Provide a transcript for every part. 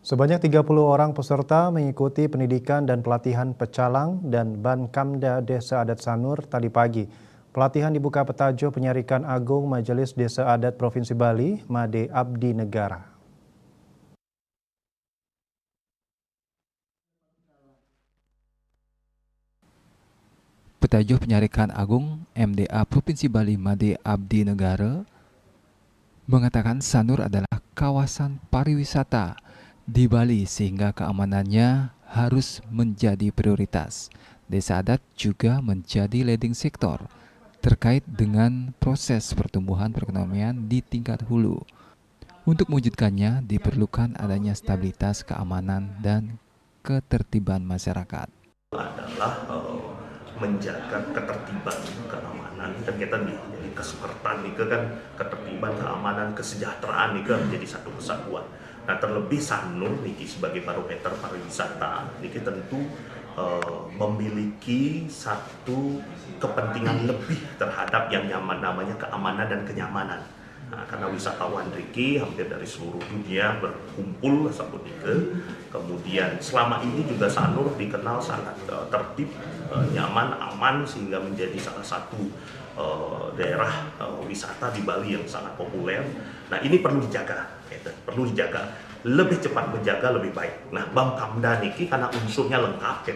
Sebanyak 30 orang peserta mengikuti pendidikan dan pelatihan pecalang dan Bankamda Desa Adat Sanur tadi pagi. Pelatihan dibuka Petajo Penyarikan Agung Majelis Desa Adat Provinsi Bali, Made Abdi Negara. Petajo Penyarikan Agung MDA Provinsi Bali Made Abdi Negara mengatakan Sanur adalah kawasan pariwisata di Bali sehingga keamanannya harus menjadi prioritas. Desa adat juga menjadi leading sektor terkait dengan proses pertumbuhan perekonomian di tingkat hulu. Untuk mewujudkannya diperlukan adanya stabilitas keamanan dan ketertiban masyarakat. Adalah menjaga ketertiban, keamanan, dan kita jadi kesukertan nih kan, ketertiban, keamanan, kesejahteraan nih kan menjadi satu kesatuan. Nah terlebih Sanur nih sebagai barometer pariwisata nih tentu memiliki satu kepentingan lebih terhadap yang nyaman namanya keamanan dan kenyamanan. Nah, karena wisatawan Riki hampir dari seluruh dunia berkumpul sabut itu. Kemudian selama ini juga Sanur dikenal sangat tertib, nyaman, aman sehingga menjadi salah satu daerah wisata di Bali yang sangat populer. Nah ini perlu dijaga, perlu dijaga. Lebih cepat menjaga lebih baik. Nah Bankamda niki karena unsurnya lengkap,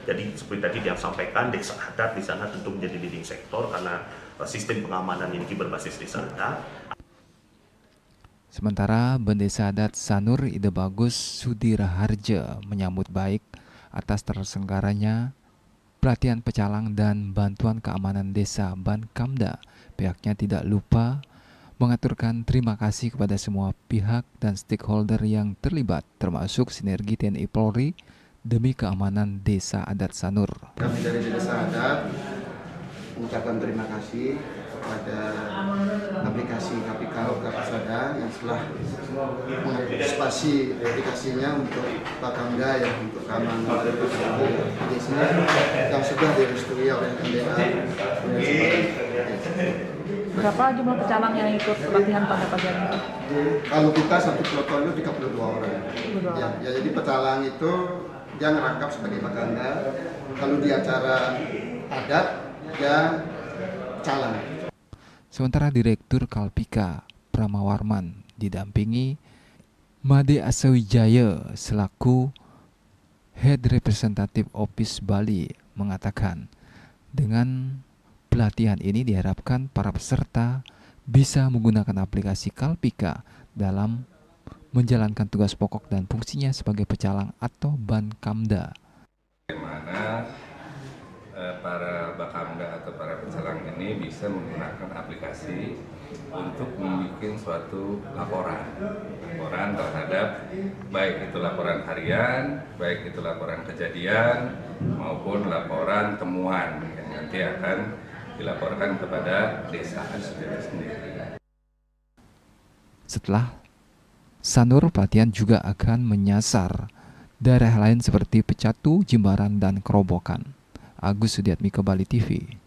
jadi seperti tadi yang sampaikan desa adat di sana tentu menjadi leading sektor karena sistem pengamanan ini berbasis desa adat. Sementara Bendesa Adat Sanur Ide Bagus Sudiraharja menyambut baik atas terselenggaranya pelatihan pecalang dan bantuan keamanan desa Bankamda. Pihaknya tidak lupa mengaturkan terima kasih kepada semua pihak dan stakeholder yang terlibat, termasuk sinergi TNI Polri demi keamanan Desa Adat Sanur. Kami dari Desa Adat mengucapkan terima kasih kepada aplikasi KPKO Kapasada yang telah mengantisipasi aplikasinya untuk Bankamda yang untuk keamanan di sini yang sudah direstui oleh MDA. Berapa jumlah pecalang yang ikut pelatihan pada pagi hari ini? Kalau kita satu peloton itu 32 orang. Ya, jadi pecalang itu dia ngerangkap sebagai Bankamda. Kalau di acara adat dia pecalang. Sementara Direktur Kalpika Pramawarman didampingi Made Asawijaya selaku Head Representative Office Bali mengatakan dengan pelatihan ini diharapkan para peserta bisa menggunakan aplikasi Kalpika dalam menjalankan tugas pokok dan fungsinya sebagai pecalang atau Bankamda. Bagaimana para Bankamda atau para pecalang ini bisa menggunakan aplikasi untuk membuat suatu laporan terhadap baik itu laporan harian, baik itu laporan kejadian maupun laporan temuan yang nanti akan dilaporkan kepada desa itu sendiri. Setelah Sanur, pelatihan juga akan menyasar daerah lain seperti Pecatu, Jimbaran, dan Kerobokan. Agus Sudiatmiko, Bali TV.